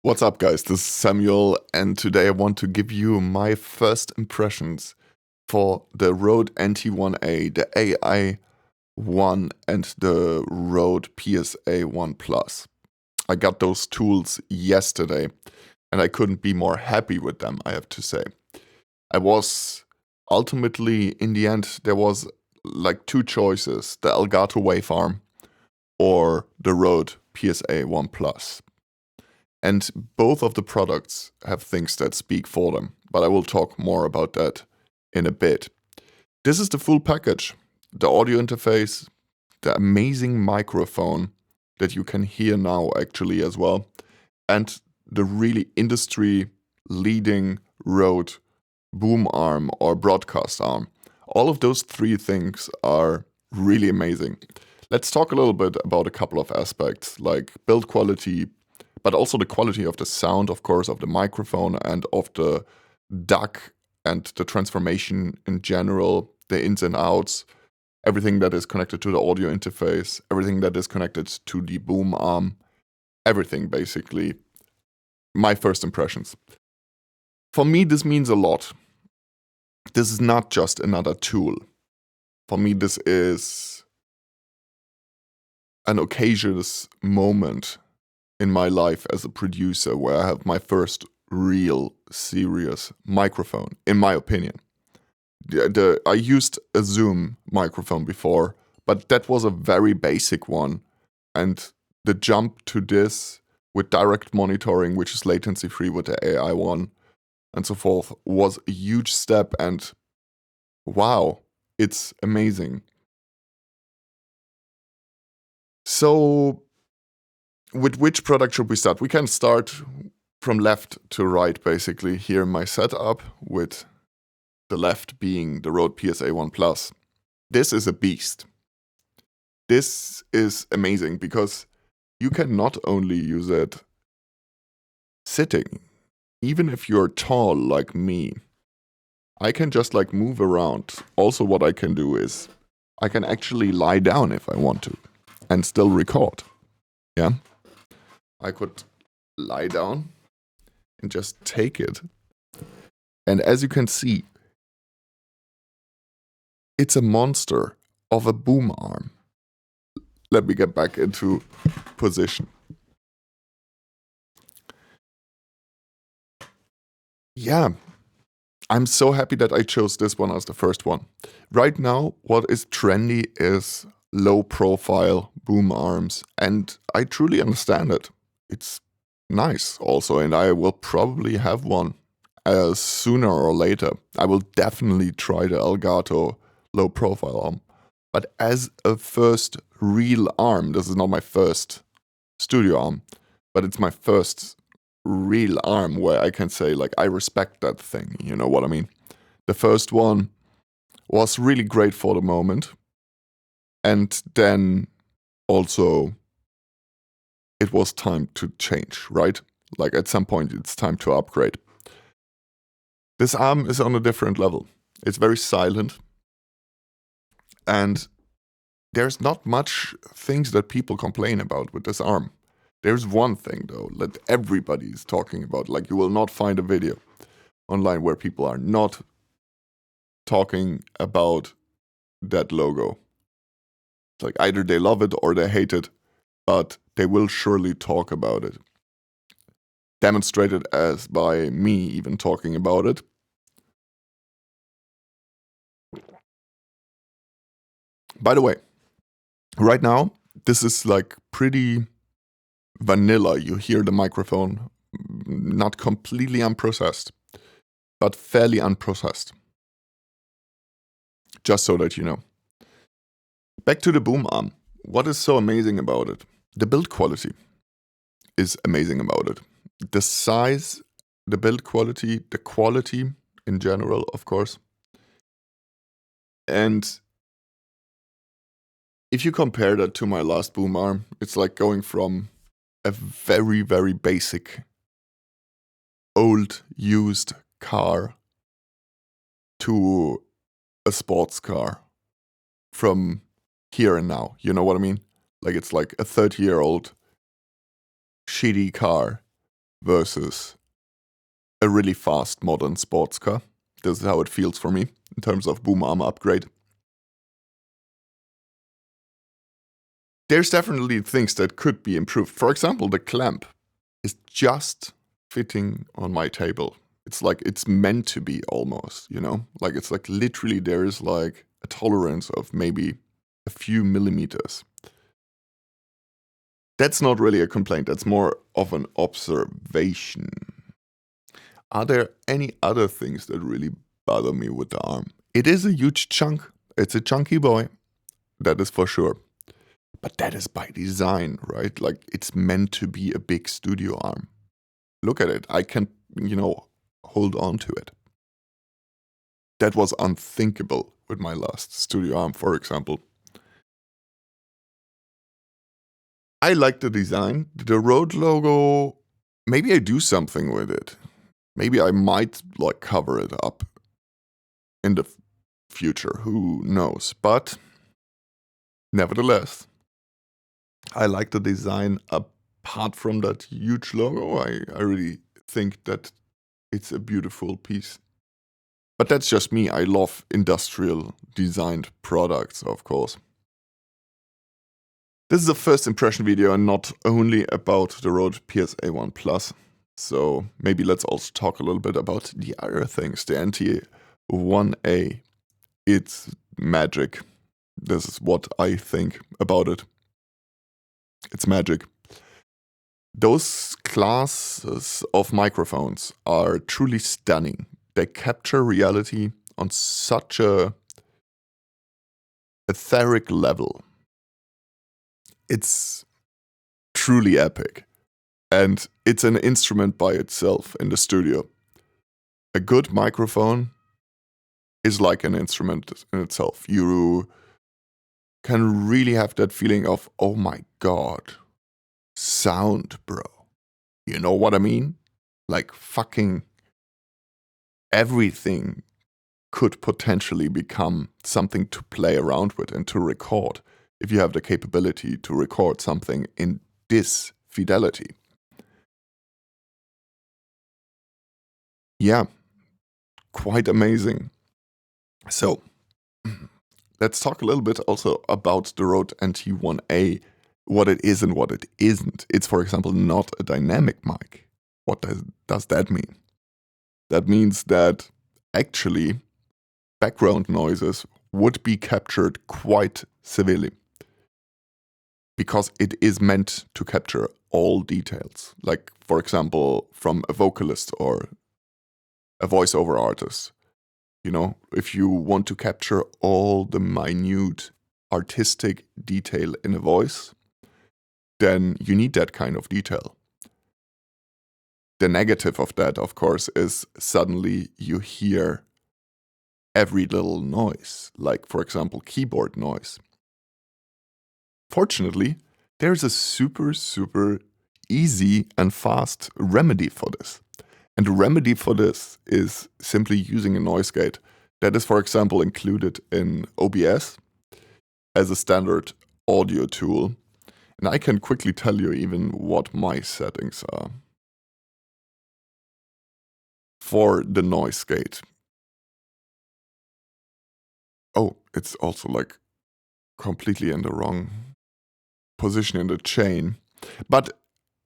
What's up, guys? This is Samuel, and today I want to give you my first impressions for the Rode NT1-A, the AI-1, and the Rode PSA1 Plus. I got those tools yesterday, and I couldn't be more happy with them, I have to say. I was ultimately, in the end, there was like two choices, the Elgato Wavearm or the Rode PSA1 Plus. And both of the products have things that speak for them, but I will talk more about that in a bit. This is the full package. The audio interface, the amazing microphone that you can hear now actually as well, and the really industry-leading Rode boom arm or broadcast arm. All of those three things are really amazing. Let's talk a little bit about a couple of aspects like build quality, but also the quality of the sound, of course, of the microphone and of the DAC and the transformation in general, the ins and outs, everything that is connected to the audio interface, everything that is connected to the boom arm, everything basically. My first impressions. For me, this means a lot. This is not just another tool. For me, this is an occasionous moment in my life as a producer where I have my first real serious microphone, in my opinion. I used a Zoom microphone before, but that was a very basic one. And the jump to this with direct monitoring, which is latency free with the AI-1 and so forth, was a huge step. And wow, it's amazing. So with which product should we start? We can start from left to right, basically, here in my setup, with the left being the Rode PSA1 Plus. This is a beast. This is amazing because you can not only use it sitting, even if you're tall like me, I can just like move around. Also, what I can do is I can actually lie down if I want to and still record. Yeah. I could lie down and just take it. And as you can see, it's a monster of a boom arm. Let me get back into position. Yeah, I'm so happy that I chose this one as the first one. Right now, what is trendy is low profile boom arms, and I truly understand it. It's nice also, and I will probably have one sooner or later. I will definitely try the Elgato low profile arm. But as a first real arm, this is not my first studio arm, but it's my first real arm where I can say, like, I respect that thing, you know what I mean? The first one was really great for the moment. And then also it was time to change, right? Like at some point it's time to upgrade. This arm is on a different level. It's very silent. And there's not much things that people complain about with this arm. There's one thing though that everybody is talking about. Like you will not find a video online where people are not talking about that logo. It's like either they love it or they hate it, but they will surely talk about it. Demonstrated as by me even talking about it. By the way, right now, this is like pretty vanilla. You hear the microphone, not completely unprocessed, but fairly unprocessed. Just so that you know. Back to the boom arm. What is so amazing about it? The build quality is amazing about it. The size, the build quality, the quality in general, of course. And if you compare that to my last boom arm, it's like going from a very, very basic, old, used car to a sports car from here and now. You know what I mean? Like it's like a 30-year-old shitty car versus a really fast modern sports car. This is how it feels for me in terms of boom armor upgrade. There's definitely things that could be improved. For example, the clamp is just fitting on my table. It's like it's meant to be almost, you know? Like it's like literally there is like a tolerance of maybe a few millimeters. That's not really a complaint, that's more of an observation. Are there any other things that really bother me with the arm? It is a huge chunk. It's a chunky boy, that is for sure. But that is by design, right? Like it's meant to be a big studio arm. Look at it. I can, hold on to it. That was unthinkable with my last studio arm, for example. I like the design. The Rode logo, maybe I do something with it. Maybe I might like cover it up in the future, who knows. But nevertheless, I like the design. Apart from that huge logo, I really think that it's a beautiful piece. But that's just me. I love industrial designed products, of course. This is a first impression video and not only about the Rode PSA1 Plus. So maybe let's also talk a little bit about the other things. The NT1-A, it's magic. This is what I think about it. It's magic. Those classes of microphones are truly stunning. They capture reality on such a etheric level. It's truly epic. And it's an instrument by itself in the studio. A good microphone is like an instrument in itself. You can really have that feeling of, oh my god, sound, bro. You know what I mean? Like fucking everything could potentially become something to play around with and to record if you have the capability to record something in this fidelity. Yeah, quite amazing. So, let's talk a little bit also about the Rode NT1-A, what it is and what it isn't. It's, for example, not a dynamic mic. What does that mean? That means that actually background noises would be captured quite severely because it is meant to capture all details. Like, for example, from a vocalist or a voiceover artist. You know, if you want to capture all the minute artistic detail in a voice, then you need that kind of detail. The negative of that, of course, is suddenly you hear every little noise, like, for example, keyboard noise. Fortunately, there's a super, super easy and fast remedy for this. And the remedy for this is simply using a noise gate. That is, for example, included in OBS as a standard audio tool. And I can quickly tell you even what my settings are for the noise gate. Oh, it's also like completely in the wrong position in the chain. But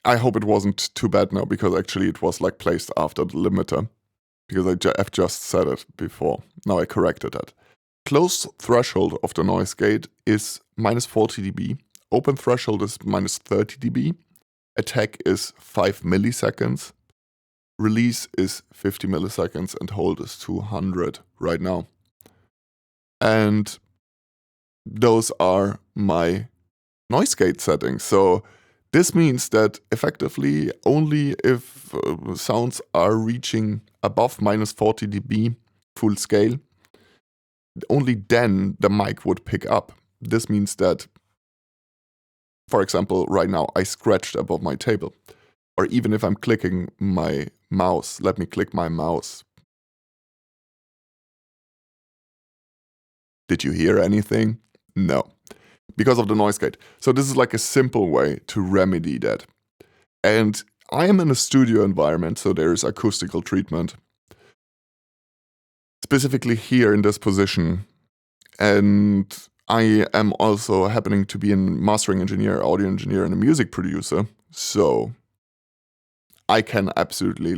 I hope it wasn't too bad now, because actually it was like placed after the limiter, because I've just said it before. Now I corrected that. Closed threshold of the noise gate is minus 40 dB. Open threshold is minus 30 dB. Attack is 5 milliseconds. Release is 50 milliseconds and hold is 200 right now. And those are my noise gate settings. So this means that effectively only if sounds are reaching above minus 40 dB full scale, only then the mic would pick up. This means that, for example, right now I scratched above my table. Or even if I'm clicking my mouse, let me click my mouse. Did you hear anything? No, because of the noise gate. So this is like a simple way to remedy that. And I am in a studio environment, so there's acoustical treatment, specifically here in this position. And I am also happening to be a mastering engineer, audio engineer, and a music producer. So I can absolutely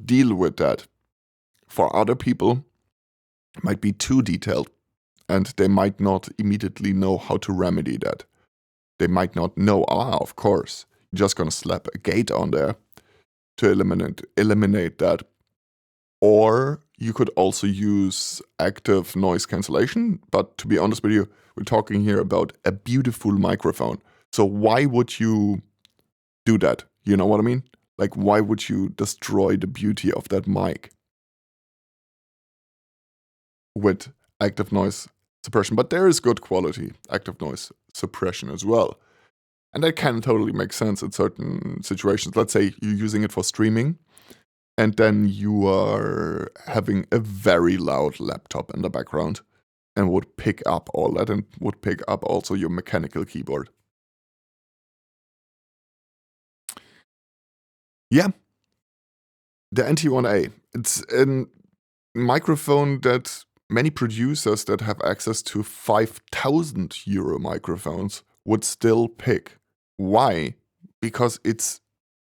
deal with that. For other people, it might be too detailed and they might not immediately know how to remedy that. They might not know, of course, you're just gonna slap a gate on there to eliminate that. Or you could also use active noise cancellation, but to be honest with you, we're talking here about a beautiful microphone. So why would you do that? You know what I mean? Like, why would you destroy the beauty of that mic with active noise suppression? But there is good quality active noise suppression as well. And that can totally make sense in certain situations. Let's say you're using it for streaming, and then you are having a very loud laptop in the background and would pick up all that and would pick up also your mechanical keyboard. Yeah, the NT1-A. It's a microphone that many producers that have access to 5,000 euro microphones would still pick. Why? Because it's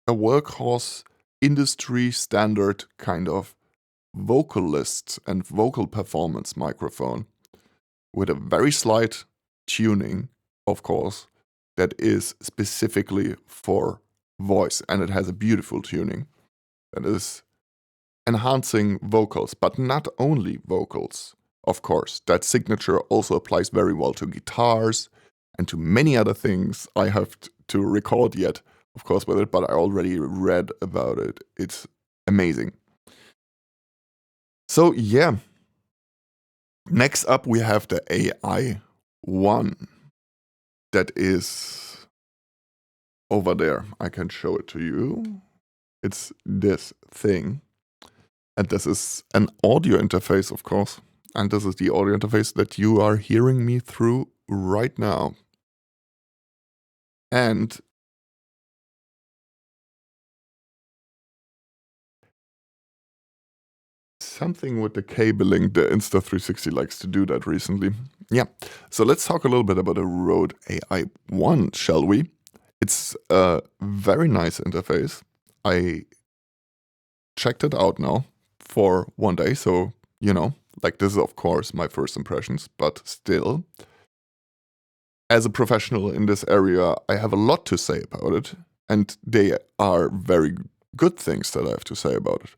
a workhorse, industry standard kind of vocalist and vocal performance microphone with a very slight tuning, of course, that is specifically for voice, and it has a beautiful tuning that is enhancing vocals, but not only vocals, of course. That signature also applies very well to guitars and to many other things I have to record yet, of course, with it, but I already read about it. It's amazing. So yeah, next up we have the AI-1 that is over there. I can show it to you. It's this thing. And this is an audio interface, of course. And this is the audio interface that you are hearing me through right now. And something with the cabling, the Insta360 likes to do that recently. Yeah, so let's talk a little bit about the Rode AI-1, shall we? It's a very nice interface. I checked it out now for one day, so, this is of course my first impressions, but still, as a professional in this area, I have a lot to say about it, and they are very good things that I have to say about it.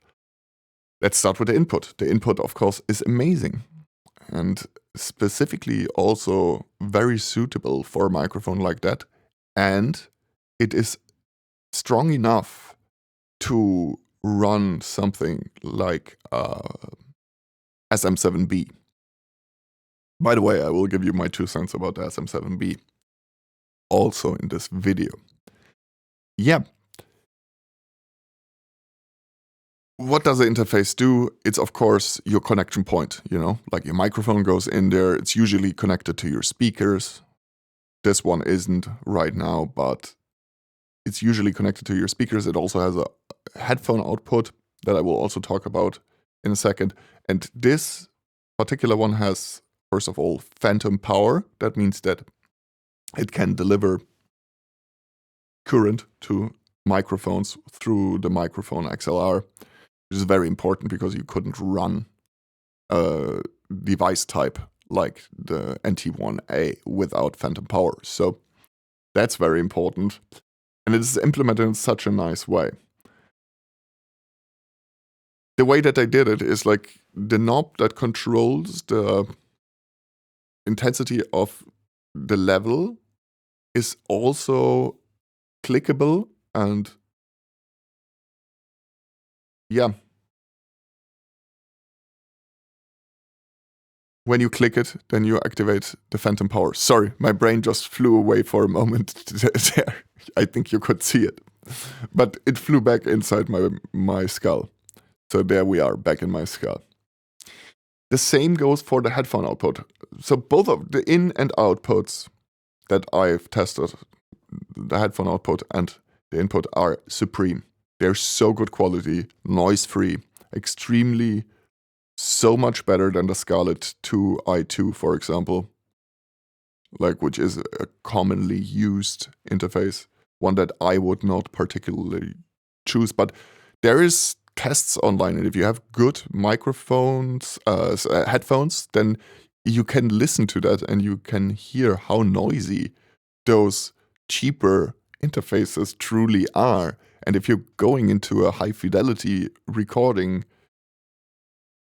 Let's start with the input. The input, of course, is amazing, and specifically also very suitable for a microphone like that, and it is strong enough to run something like SM7B. By the way, I will give you my 2 cents about the SM7B also in this video. Yeah. What does the interface do? It's of course your connection point, like your microphone goes in there. It's usually connected to your speakers. This one isn't right now, but it's usually connected to your speakers. It also has a headphone output that I will also talk about in a second. And this particular one has, first of all, phantom power. That means that it can deliver current to microphones through the microphone XLR, which is very important because you couldn't run a device type like the NT1-A without phantom power. So that's very important. And it is implemented in such a nice way. The way that I did it is like the knob that controls the intensity of the level is also clickable, and yeah, when you click it, then you activate the phantom power. Sorry, my brain just flew away for a moment there. I think you could see it, but it flew back inside my skull. So there we are, back in my skull. The same goes for the headphone output. So both of the in and outputs that I've tested, the headphone output and the input are supreme. They're so good quality, noise-free, extremely, so much better than the Scarlett 2i2, for example, like which is a commonly used interface, one that I would not particularly choose. But there is tests online, and if you have good microphones, headphones, then you can listen to that and you can hear how noisy those cheaper interfaces truly are. And if you're going into a high fidelity recording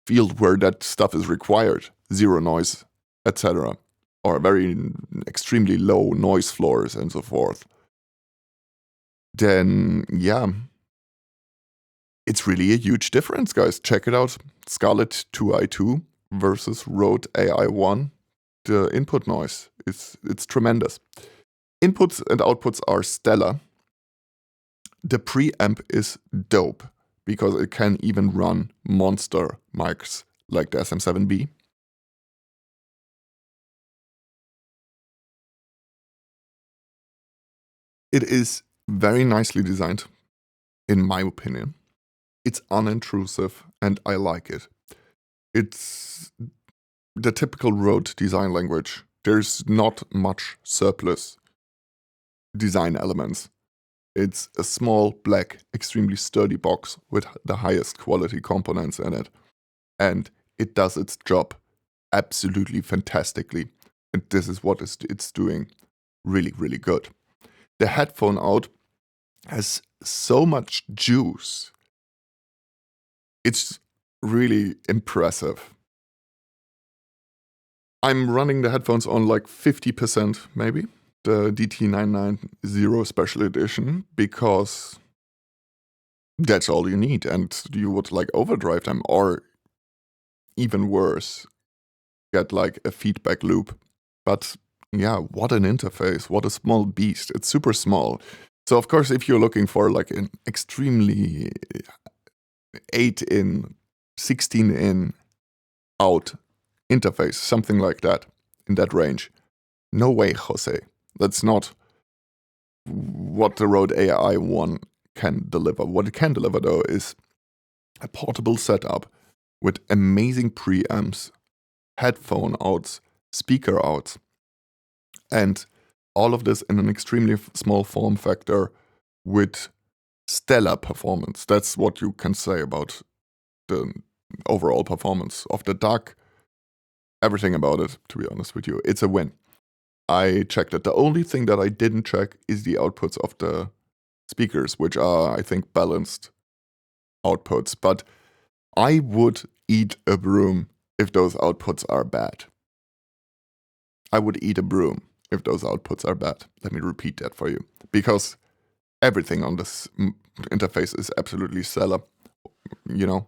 field where that stuff is required, zero noise, etc., or very extremely low noise floors and so forth, then yeah, it's really a huge difference, guys. Check it out. Scarlett 2i2 versus Rode AI-1. The input noise, it's tremendous. Inputs and outputs are stellar. The preamp is dope because it can even run monster mics like the SM7B. It is very nicely designed, in my opinion. It's unintrusive and I like it. It's the typical Rode design language. There's not much surplus design elements. It's a small, black, extremely sturdy box with the highest quality components in it. And it does its job absolutely fantastically. And this is what it's doing really, really good. The headphone out has so much juice. It's really impressive. I'm running the headphones on like 50% maybe, the DT990 Special Edition, because that's all you need, and you would like overdrive them, or even worse, get like a feedback loop. But yeah, what an interface, what a small beast. It's super small. So of course, if you're looking for like an extremely 8-in, 16-in out interface, something like that, in that range, no way, Jose. That's not what the Rode AI-1 can deliver. What it can deliver, though, is a portable setup with amazing preamps, headphone outs, speaker outs, and all of this in an extremely small form factor with stellar performance. That's what you can say about the overall performance of the DAC. Everything about it, to be honest with you. It's a win. I checked it. The only thing that I didn't check is the outputs of the speakers, which are, I think, balanced outputs. But I would eat a broom if those outputs are bad. I would eat a broom if those outputs are bad. Let me repeat that for you. Because everything on this interface is absolutely stellar, you know,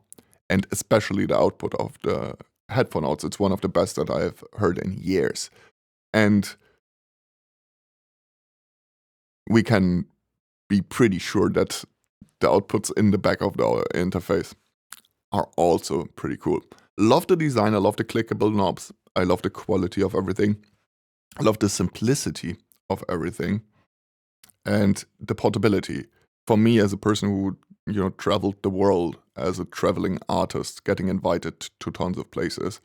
and especially the output of the headphone outs. It's one of the best that I've heard in years. And we can be pretty sure that the outputs in the back of the interface are also pretty cool. Love the design, I love the clickable knobs, I love the quality of everything, I love the simplicity of everything, and the portability. For me, as a person who traveled the world as a traveling artist, getting invited to tons of places,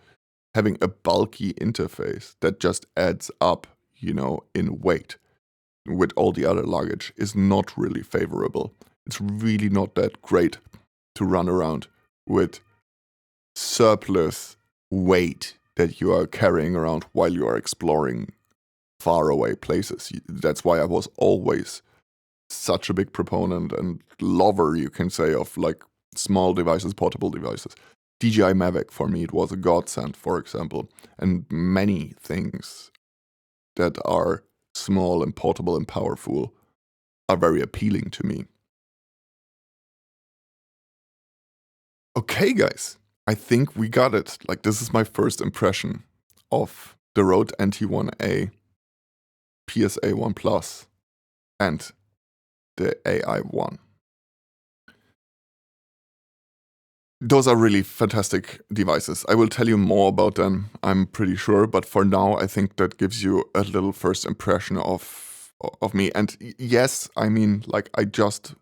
having a bulky interface that just adds up, in weight with all the other luggage is not really favorable. It's really not that great to run around with surplus weight that you are carrying around while you are exploring faraway places. That's why I was always such a big proponent and lover, you can say, of like small devices, portable devices. DJI Mavic, for me, it was a godsend, for example, and many things that are small and portable and powerful are very appealing to me. Okay, guys, I think we got it. Like, this is my first impression of the Rode NT1-A, PSA1 Plus, and the AI-1. Those are really fantastic devices. I will tell you more about them, I'm pretty sure, but for now I think that gives you a little first impression of of me. And yes, I mean, like, I just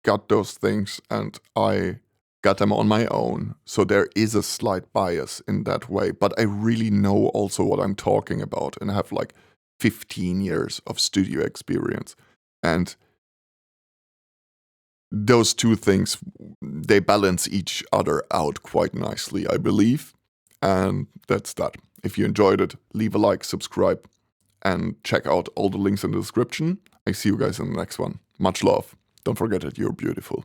got those things and I got them on my own. So there is a slight bias in that way, but I really know also what I'm talking about and have like 15 years of studio experience. And those two things, they balance each other out quite nicely, I believe. And that's that. If you enjoyed it, leave a like, subscribe, and check out all the links in the description. I see you guys in the next one. Much love. Don't forget that you're beautiful.